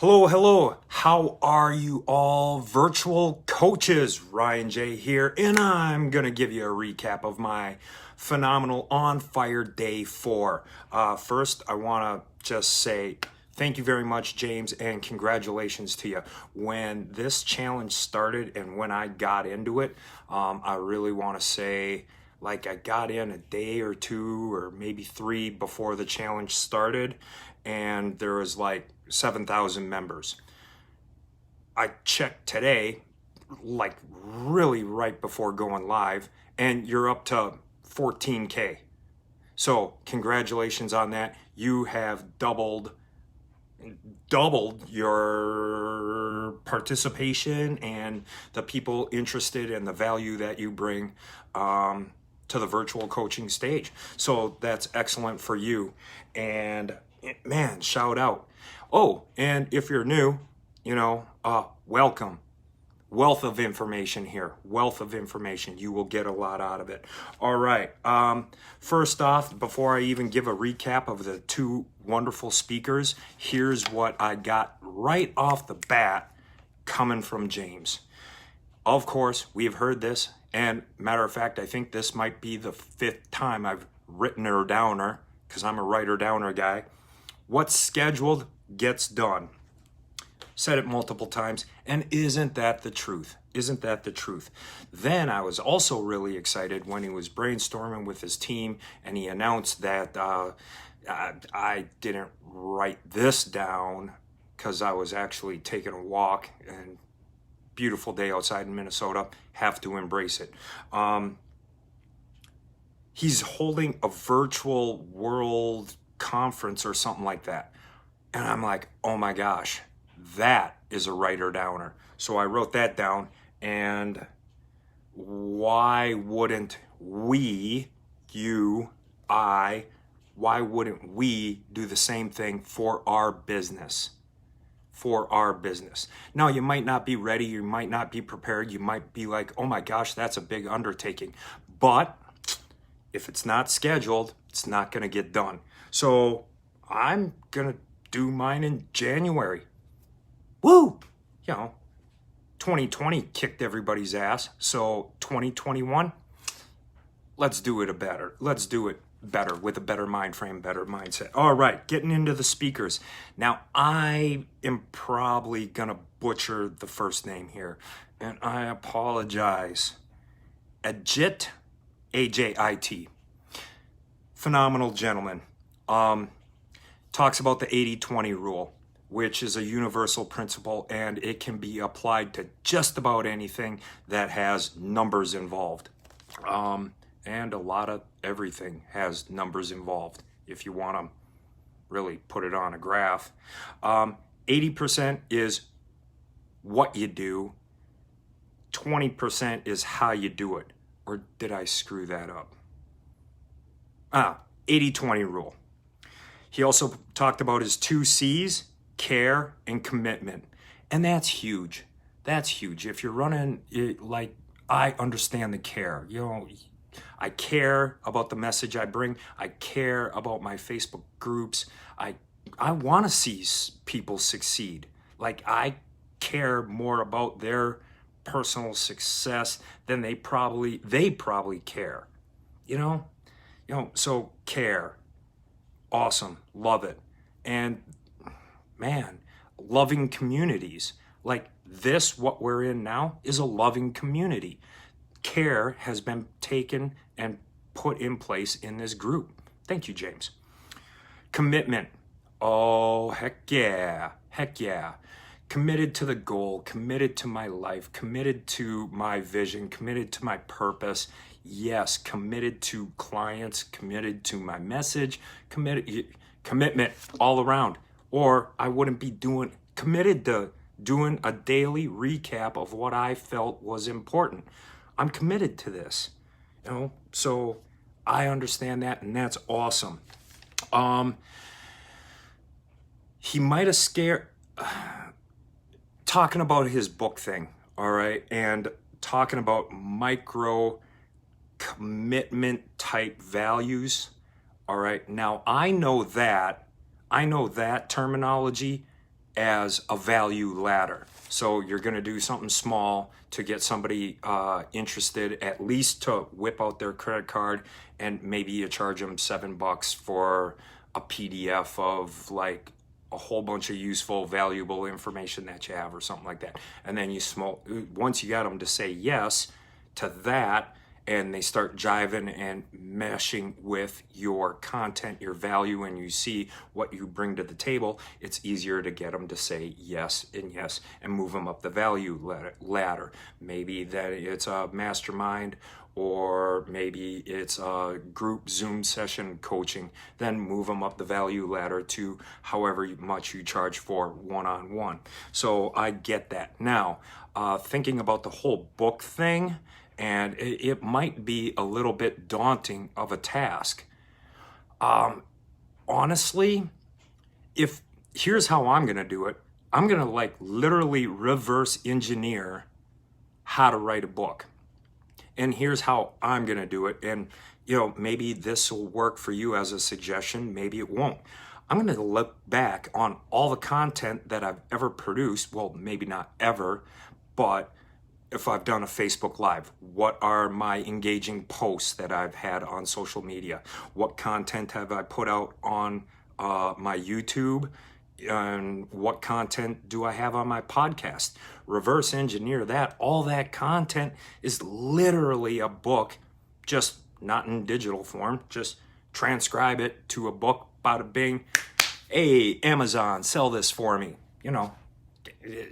Hello, hello. How are you all, virtual coaches? Ryan J here, and I'm going to give you a recap of my phenomenal On Fire Day 4. First, I want to just say thank you very much, James, and congratulations to you. When this challenge started and when I got into it, I really want to say, I got in a day or two or maybe three before the challenge started, and there was 7,000 members. I checked today, really right before going live, and you're up to 14K. So congratulations on that. You have doubled your participation and the people interested in the value that you bring to the virtual coaching stage. So that's excellent for you. And man, shout out. Oh, and if you're new, welcome. Wealth of information here. Wealth of information. You will get a lot out of it. All right. First off, before I even give a recap of the two wonderful speakers, here's what I got right off the bat coming from James. Of course, we've heard this. And matter of fact, I think this might be the 5th time I've written her downer, because I'm a writer downer guy. What's scheduled gets done. Said it multiple times, and isn't that the truth? Isn't that the truth? Then I was also really excited when he was brainstorming with his team and he announced that I didn't write this down because I was actually taking a walk, and beautiful day outside in Minnesota, have to embrace it. He's holding a virtual world conference or something like that. And I'm like, oh my gosh, that is a writer downer. So I wrote that down, and why wouldn't we, why wouldn't we do the same thing for our business? For our business. Now, you might not be ready, you might not be prepared, you might be like, oh my gosh, that's a big undertaking. But if it's not scheduled, it's not gonna get done. So I'm gonna do mine in January. Woo! 2020 kicked everybody's ass. So 2021, let's do it better. Let's do it better with a better mind frame, better mindset. All right, getting into the speakers. Now, I am probably gonna butcher the first name here, and I apologize. Ajit, A-J-I-T. Phenomenal gentleman. Talks about the 80-20 rule, which is a universal principle, and it can be applied to just about anything that has numbers involved. And a lot of everything has numbers involved, if you want to really put it on a graph. 80% is what you do. 20% is how you do it. Or did I screw that up? 80-20 rule. He also talked about his 2 C's, care and commitment. And that's huge. That's huge. If you're running, I understand the care. I care about the message I bring. I care about my Facebook groups. I want to see people succeed. I care more about their personal success than they probably care. So care. Awesome. Love it. And man, loving communities. This, what we're in now, is a loving community. Care has been taken and put in place in this group. Thank you, James. Commitment. Oh, heck yeah. Heck yeah. Committed to the goal, committed to my life, committed to my vision, committed to my purpose. Yes, committed to clients, committed to my message, commitment all around. Or I wouldn't be committed to doing a daily recap of what I felt was important. I'm committed to this, so I understand that, and that's awesome. He might have scared, talking about his book thing, all right, and talking about micro commitment type values, all right. Now, I know that terminology as a value ladder. So you're going to do something small to get somebody interested, at least to whip out their credit card, and maybe you charge them $7 for a PDF of like a whole bunch of useful, valuable information that you have or something like that. And then once you got them to say yes to that, and they start jiving and meshing with your content, your value, and you see what you bring to the table, it's easier to get them to say yes and move them up the value ladder. Maybe that it's a mastermind, or maybe it's a group Zoom session coaching, then move them up the value ladder to however much you charge for one-on-one. So I get that. Now, thinking about the whole book thing, and it might be a little bit daunting of a task. Honestly, here's how I'm gonna do it. I'm gonna like literally reverse engineer how to write a book. And here's how I'm gonna do it. And maybe this will work for you as a suggestion, maybe it won't. I'm gonna look back on all the content that I've ever produced. Well, maybe not ever, but if I've done a Facebook Live, what are my engaging posts that I've had on social media? What content have I put out on my YouTube? And what content do I have on my podcast? Reverse engineer that. All that content is literally a book, just not in digital form. Just transcribe it to a book, bada bing. Hey, Amazon, sell this for me.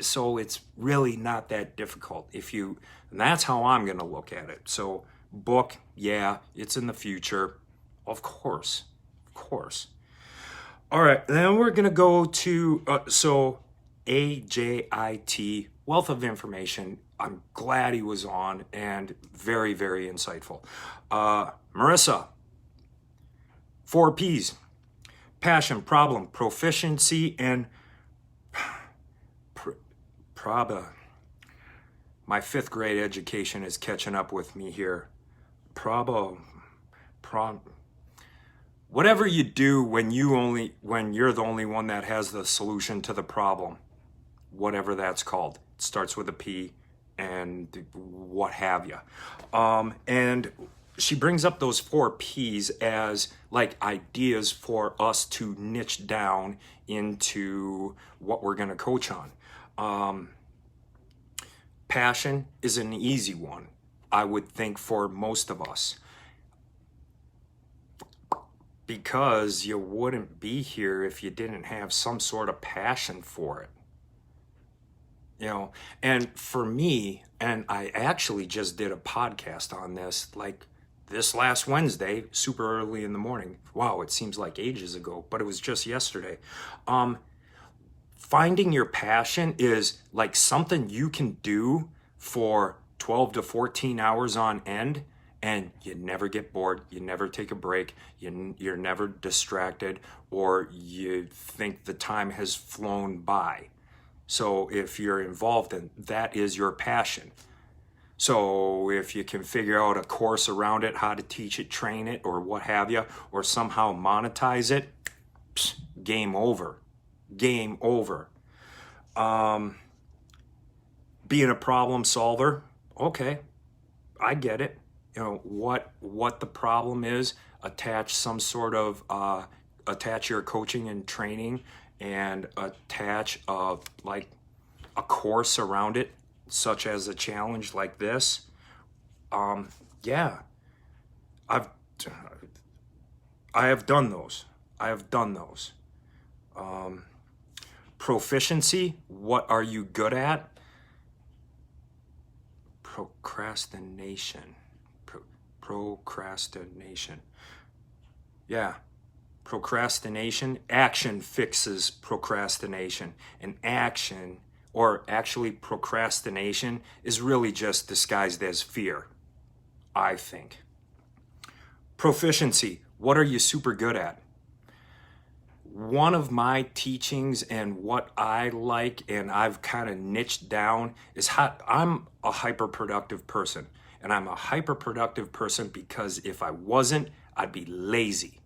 So it's really not that difficult and that's how I'm going to look at it. So book, yeah, it's in the future. Of course. All right, then we're going to go to, AJIT, Wealth of Information. I'm glad he was on, and very, very insightful. Marissa, 4 Ps, passion, problem, proficiency, and my 5th grade education is catching up with me here. Whatever you do when you're the only one that has the solution to the problem, whatever that's called. It starts with a P and what have you. And she brings up those 4 Ps as like ideas for us to niche down into what we're going to coach on. Passion is an easy one, I would think, for most of us, because you wouldn't be here if you didn't have some sort of passion for it. And for me, and I actually just did a podcast on this like this last Wednesday, super early in the morning. Wow, it seems like ages ago, but it was just yesterday. Finding your passion is like something you can do for 12 to 14 hours on end, and you never get bored, you never take a break, you're never distracted, or you think the time has flown by. So if you're involved in that, is your passion. So if you can figure out a course around it, how to teach it, train it, or what have you, or somehow monetize it, game over. Being a problem solver, okay, I get it. What the problem is, attach your coaching and training, and attach like a course around it, such as a challenge like this. Yeah, I have done those. Proficiency, what are you good at? Procrastination. Yeah. Procrastination. Action fixes procrastination. And action, or actually procrastination, is really just disguised as fear, I think. Proficiency. What are you super good at? One of my teachings and what I like, and I've kind of niched down, is how I'm a hyper-productive person. And I'm a hyper-productive person because if I wasn't, I'd be lazy.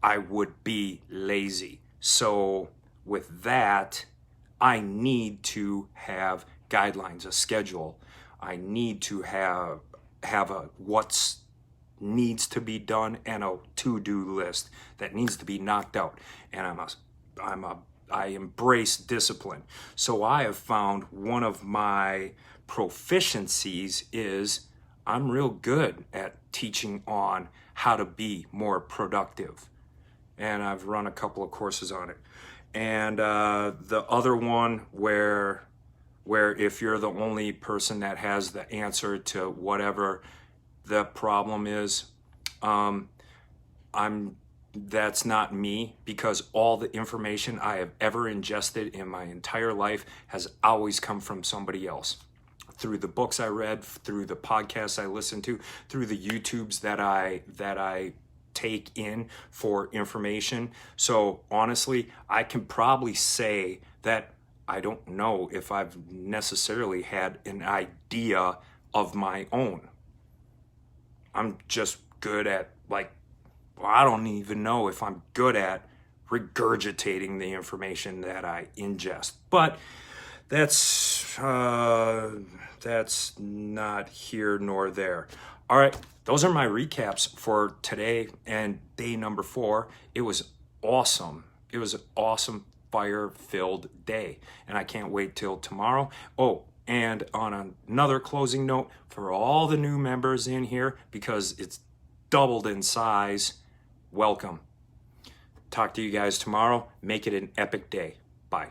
I would be lazy. So with that, I need to have guidelines, a schedule. I need to have a what's needs to be done and a to-do list that needs to be knocked out. And I embrace discipline. So I have found one of my proficiencies is I'm real good at teaching on how to be more productive. And I've run a couple of courses on it. And the other one where if you're the only person that has the answer to whatever the problem is, that's not me, because all the information I have ever ingested in my entire life has always come from somebody else. Through the books I read, through the podcasts I listened to, through the YouTubes that I take in for information. So honestly, I can probably say that I don't know if I've necessarily had an idea of my own. I'm just good at I don't even know if I'm good at regurgitating the information that I ingest. But that's not here nor there. All right, those are my recaps for today and day number 4. It was awesome. It was an awesome fire-filled day, and I can't wait till tomorrow. Oh, and on another closing note, for all the new members in here, because it's doubled in size, welcome. Talk to you guys tomorrow. Make it an epic day. Bye.